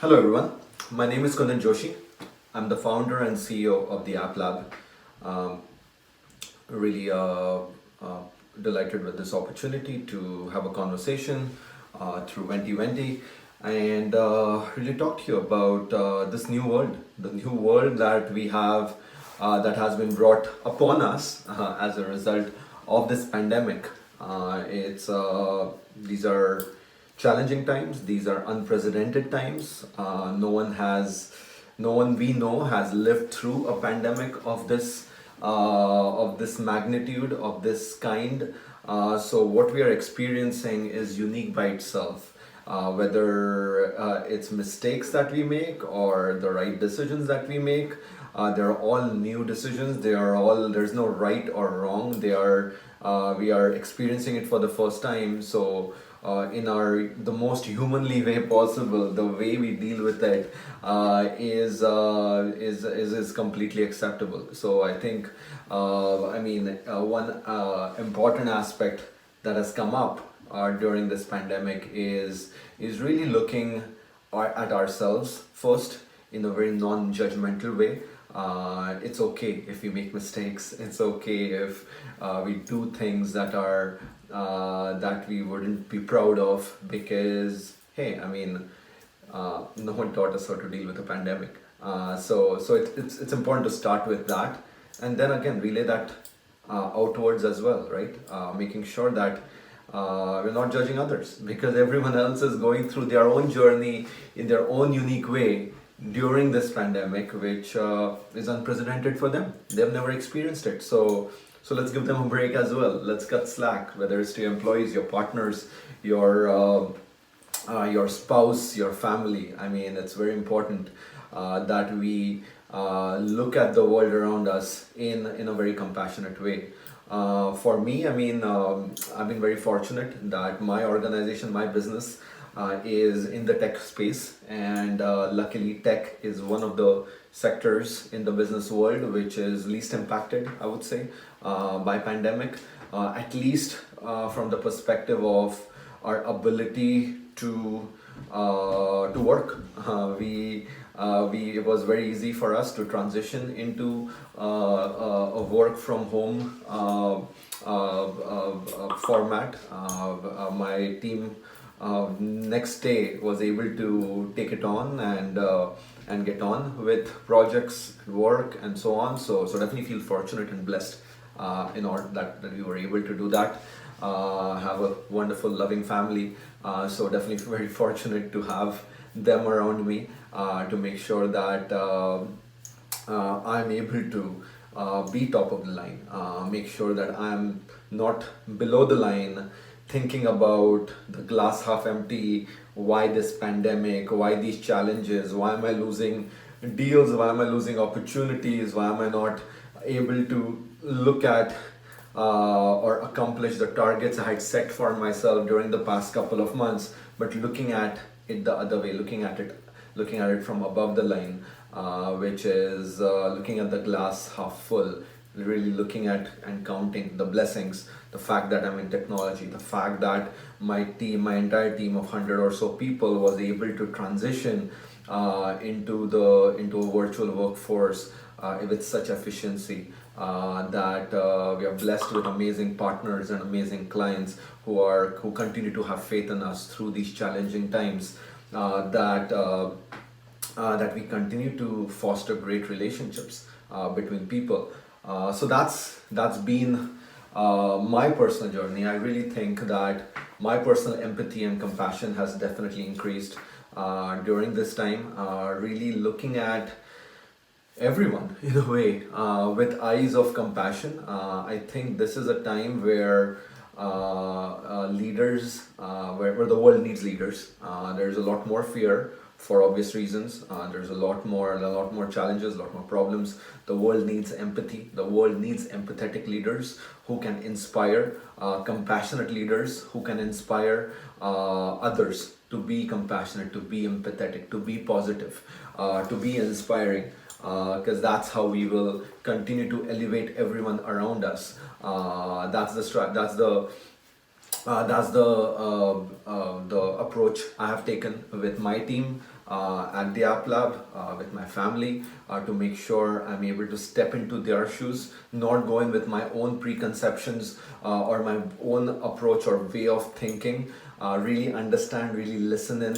Hello everyone, my name is Kundan Joshi. I'm the founder and CEO of the AppLab. Um, really delighted with this opportunity to have a conversation through 2020 and really talk to you about this new world, the new world that we have that has been brought upon us as a result of this pandemic. These are challenging times. These are unprecedented times. No one we know has lived through a pandemic of this magnitude, of this kind. So what we are experiencing is unique by itself. Whether it's mistakes that we make or the right decisions that we make, they're all new decisions. There's no right or wrong. We are experiencing it for the first time. So in the most humanly way possible, the way we deal with it is completely acceptable. So I think one important aspect that has come up during this pandemic is really looking at ourselves first in a very non-judgmental way. It's okay if we make mistakes. It's okay if we do things that we wouldn't be proud of, because hey, no one taught us how to deal with a pandemic. It's important to start with that, and then again relay that outwards as well, right? Making sure that we're not judging others, because everyone else is going through their own journey in their own unique way during this pandemic, which is unprecedented for them. They've never experienced it. So let's give them a break as well. Let's cut slack, whether it's to your employees, your partners, your spouse, your family. I mean, it's very important that we look at the world around us in a very compassionate way. For me, I've been very fortunate that my organization, my business, is in the tech space, and luckily tech is one of the sectors in the business world which is least impacted, I would say, by pandemic, at least from the perspective of our ability to work. It was very easy for us to transition into a work from home format. My team next day was able to take it on and get on with projects, work, and so on. So definitely feel fortunate and blessed in order that we were able to do that. Have a wonderful, loving family. So definitely very fortunate to have them around me to make sure that I'm able to be top of the line. Make sure that I'm not below the line, thinking about the glass half empty, why this pandemic, why these challenges, why am I losing deals, why am I losing opportunities, why am I not able to look at or accomplish the targets I had set for myself during the past couple of months, but looking at it the other way, looking at it from above the line, which is looking at the glass half full, really looking at and counting the blessings, the fact that I'm in technology, the fact that my entire team of 100 or so people was able to transition into a virtual workforce with such efficiency, that we are blessed with amazing partners and amazing clients who continue to have faith in us through these challenging times, that we continue to foster great relationships between people. So that's been my personal journey. I really think that my personal empathy and compassion has definitely increased during this time. Really looking at everyone in a way with eyes of compassion. I think this is a time where leaders, where the world needs leaders. There's a lot more fear for obvious reasons. There's a lot more challenges, a lot more problems. The world needs empathy. The world needs empathetic leaders who can inspire, compassionate leaders who can inspire others to be compassionate, to be empathetic, to be positive, to be inspiring. Because that's how we will continue to elevate everyone around us. That's the approach I have taken with my team, at the AppLab with my family to make sure I'm able to step into their shoes, not go in with my own preconceptions or my own approach or way of thinking. Really understand, really listen in,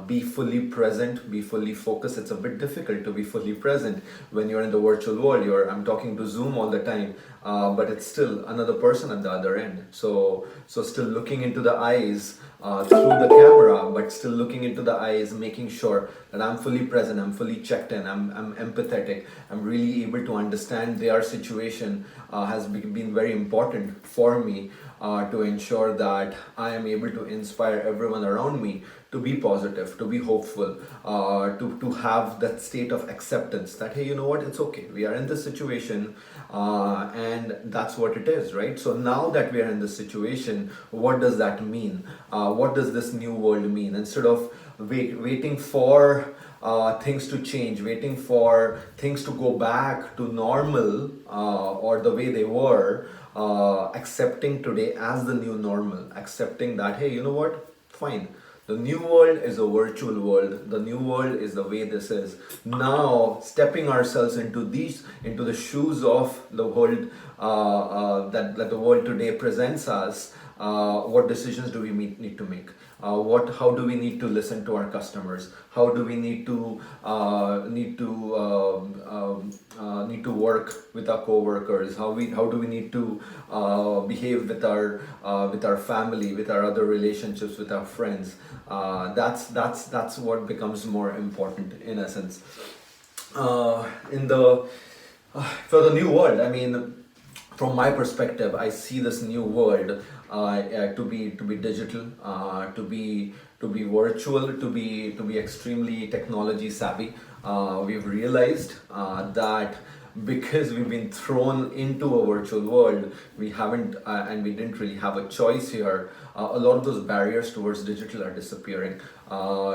be fully present, be fully focused. It's a bit difficult to be fully present when you're in the virtual world. I'm talking to Zoom all the time, but it's still another person at the other end. So still looking into the eyes through the camera, but still looking into the eyes, making sure that I'm fully present, I'm fully checked in, I'm empathetic, I'm really able to understand their situation has been very important for me to ensure that I am able to inspire everyone around me to be positive, to be hopeful, to have that state of acceptance that, hey, you know what, it's okay. We are in this situation and that's what it is, right? So now that we are in this situation, what does that mean? What does this new world mean? Instead of waiting for things to change, waiting for things to go back to normal or the way they were, accepting today as the new normal, accepting that, hey, you know what, fine. The new world is a virtual world. The new world is the way this is. Now, stepping ourselves into the shoes of the world that the world today presents us. What decisions do we need to make? How do we need to listen to our customers? How do we need to need to work with our co-workers? How do we need to behave with our family, with our other relationships, with our friends? That's what becomes more important in essence. In the For the new world, I mean, from my perspective, I see this new world to be digital, to be virtual, to be extremely technology savvy. We've realized that because we've been thrown into a virtual world, we haven't and we didn't really have a choice here. A lot of those barriers towards digital are disappearing.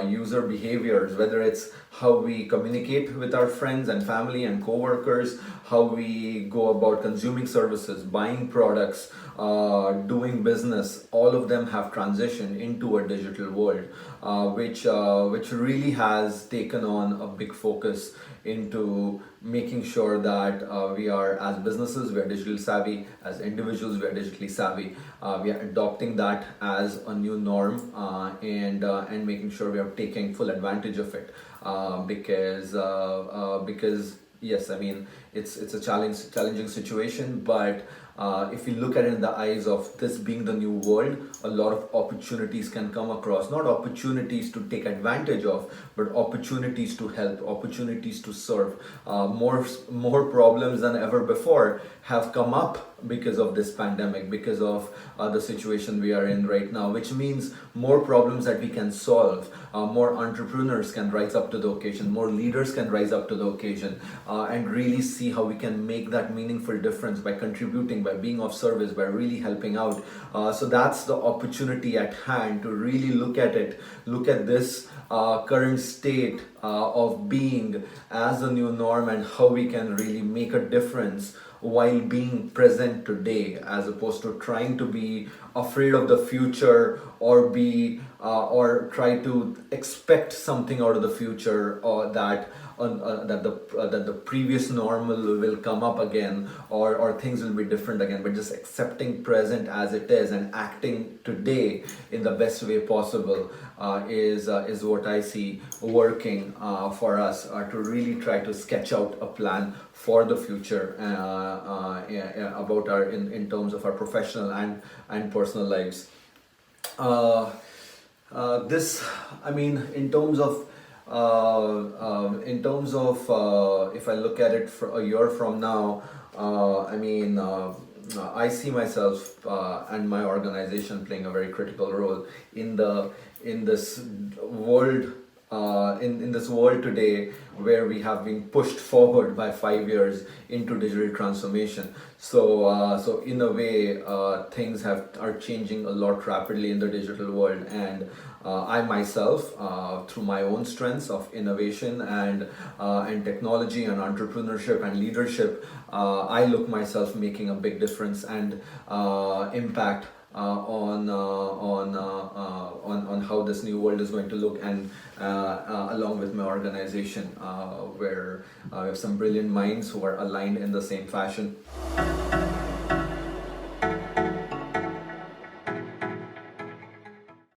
User behaviors, whether it's how we communicate with our friends and family and co-workers, how we go about consuming services, buying products, doing business, all of them have transitioned into a digital world, which really has taken on a big focus into making sure that we are, as businesses, we are digital savvy, as individuals, we are digitally savvy. We are adopting that as a new norm, and making sure we are taking full advantage of it, because yes, I mean, it's a challenging situation, but if you look at it in the eyes of this being the new world, a lot of opportunities can come across. Not opportunities to take advantage of, but opportunities to help, opportunities to serve. More problems than ever before have come up because of this pandemic, because of the situation we are in right now, which means more problems that we can solve. More entrepreneurs can rise up to the occasion, more leaders can rise up to the occasion, and really see how we can make that meaningful difference by contributing, by being of service, by really helping out. So that's the opportunity at hand, to really look at this current state of being as the new norm, and how we can really make a difference while being present today, as opposed to trying to be afraid of the future, or try to expect something out of the future, or that the previous normal will come up again, or things will be different again. But just accepting present as it is and acting today in the best way possible is what I see working for us, to really try to sketch out a plan for the future, about in terms of our professional and personal lives. This, I mean, in terms of if I look at it for a year from now, I see myself and my organization playing a very critical role in this world. In this world today, where we have been pushed forward by 5 years into digital transformation, so in a way, things are changing a lot rapidly in the digital world, and I myself, through my own strengths of innovation and technology and entrepreneurship and leadership, I look myself making a big difference and impact on on how this new world is going to look, and along with my organization, where we have some brilliant minds who are aligned in the same fashion.